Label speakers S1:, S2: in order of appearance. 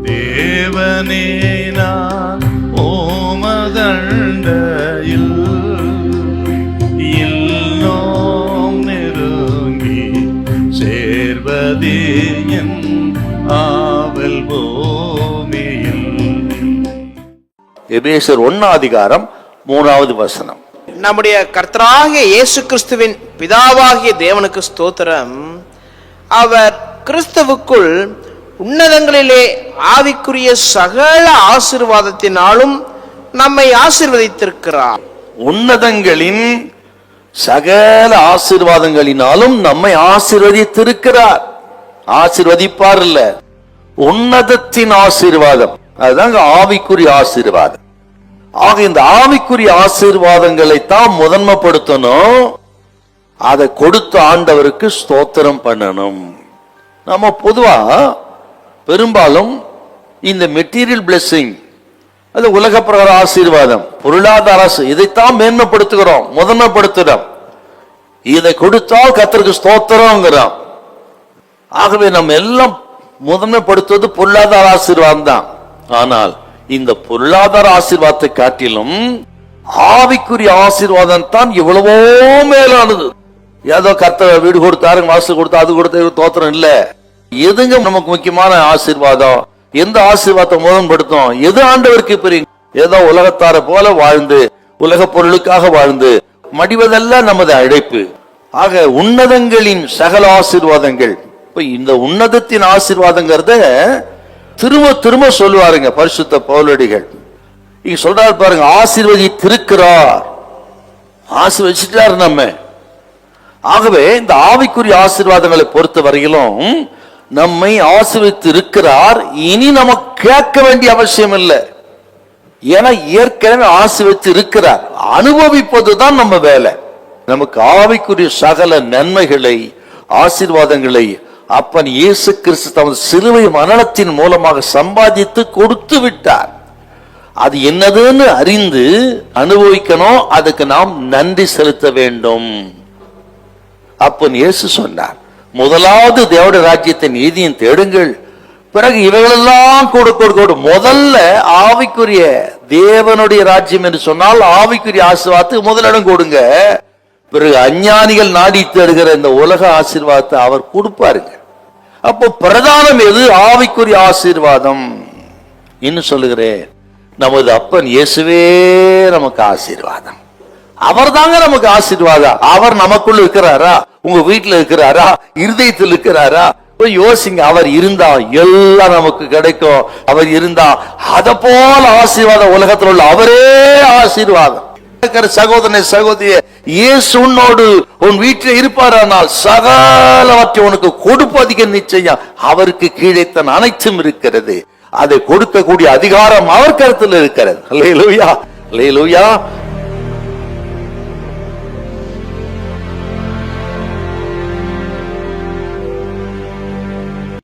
S1: தேவனே நான் ஓமதண்டையில் இல்லோம் நெருங்கி சேர்வதே என் ஆவல் பூமியில்.
S2: எபேசியர் 1:3
S3: நம்முடைய கர்த்தராகிய இயேசு கிறிஸ்துவின் பிதாவாகிய தேவனுக்கு ஸ்தோத்திரம். அவர் கிறிஸ்துவுக்குள் உன்னதங்களிலே ஆவிக்குரிய சகல ஆசீர்வாதத்தினாலும் நம்மை ஆசீர்வதித்திருக்கிறார்.
S2: உன்னதங்களின் சகல ஆசீர்வாதங்களினாலும் நம்மை ஆசீர்வதித்திருக்கிறார். ஆசீர்வதிப்பார் இல்ல, உன்னதத்தின் ஆசீர்வாதம். அதுதாங்க ஆவிக்குரிய ஆசீர்வாதம். ஆக இந்த ஆவிக்குரிய ஆசீர்வாதங்களை தான் முதன்மைப்படுத்தணும். அதை கொடுத்த ஆண்டவருக்கு ஸ்தோத்திரம் பண்ணணும். நம்ம பொதுவா பெரும்பாலும் இந்த மெட்டீரியல் பிளெஸிங், அது உலக பிரகார ஆசீர்வாதம், பொருளாதார இதைத்தான் மேன்மைப்படுத்துகிறோம், முதன்மைப்படுத்துகிறோம். இதை கொடுத்தால் கர்த்தருக்கு ஸ்தோத்திரங்கிறோம். ஆகவே நம்ம எல்லாம் முதன்மைப்படுத்துவது பொருளாதார ஆசீர்வாதம் தான். ஆனால் இந்த பொருளாதார ஆசீர்வாதத்தை காட்டிலும் ஆவிக்குரிய ஆசீர்வாதம் தான் எவ்வளவோ மேலானது. ஏதோ கர்த்தர் வீடு கொடுத்தாரு, வாசல் கொடுத்தா, அது கொடுத்த தோத்திரம் இல்ல. எதுங்க நமக்கு முக்கியமான ஆசீர்வாதம்? எந்த ஆசீர்வாதத்தை முதன்படுத்தும்? எது ஆண்டவருக்கு பெரிய? ஏதோ உலகத்தார போல வாழ்ந்து உலக பொருளுக்காக வாழ்ந்து மடிவதெல்லாம் நமது அழைப்பு. ஆக உன்னதங்களின் சகல ஆசீர்வாதங்கள். இந்த உன்னதத்தின் ஆசீர்வாதங்கிறத திரும்ப திரும்ப சொல்லுவாருங்க பரிசுத்த பவுலடிகள். இங்க சொல்றாரு பாருங்க, ஆசீர்வதித்திருக்கிறார், ஆசீர்வதிச்சிட்டார் நம்ம. ஆகவே இந்த ஆவிக்குரிய ஆசீர்வாதங்களை பொறுத்த வரையிலும் நம்மை ஆசீர்வதித்து இருக்கிறார். இனி நம்ம கேட்க வேண்டிய அவசியம் இல்லை. ஏன்னா ஏற்கனவே ஆசீர்வதித்து இருக்கிறார். அனுபவிப்பதுதான் நம்ம வேலை. நமக்கு ஆவிக்குரிய சகல நன்மைகளை ஆசீர்வாதங்களை அப்பன் இயேசு கிறிஸ்து தமது சிலுவை மரணத்தின் மூலமாக சம்பாதித்து கொடுத்து விட்டார். அது என்னதுன்னு அறிந்து அனுபவிக்கணும். அதுக்கு நாம் நன்றி செலுத்த வேண்டும். அப்பன் இயேசு சொன்னார், முதலாவது தேவனுடைய ராஜ்யத்தை நீதியும் தேடுங்கள், பிறகு இவைகளெல்லாம் கொடு. முதல்ல ஆவிக்குரிய தேவனுடைய ராஜ்யம் என்று சொன்னால் ஆவிக்குரிய ஆசீர்வாதத்துக்கு முதலிடம் கொடுங்க. பிறகு அஞ்ஞானிகள் நாடி தேடுகிற இந்த உலக ஆசீர்வாதத்தை அவர் கொடுப்பாருங்க. அப்போ பிரதானம் எது? ஆவிக்குரிய ஆசீர்வாதம். இன்னும் சொல்லுகிறேன், நமது அப்பன் இயேசுவே நமக்கு ஆசீர்வாதம். அவர் தாங்க நமக்கு ஆசீர்வாதம். அவர் நமக்குள்ள இருக்கிறாரா? உங்க வீட்டுல இருக்கிறாரா? இருதயத்தில் இருக்கிறாரா? யோசிங்க. அவர் இருந்தா எல்லாம் நமக்கு கிடைக்கும். அவர் இருந்தா அத போல ஆசீர்வாதம் உலகத்தில் உள்ள அவரே ஆசீர்வாதம். சகோதரனை சகோதரிய, இயேசு உன்னோடு உன் வீட்டில் இருப்பாரானால் சகலவற்றை உனக்கு கொடுப்பதிக நிச்சயம். அவருக்கு கீழே தன் அனைத்தும் இருக்கிறது. அதை கொடுக்கக்கூடிய அதிகாரம் அவர் கருத்தில் இருக்கிறது. அல்லேலூயா, அல்லேலூயா.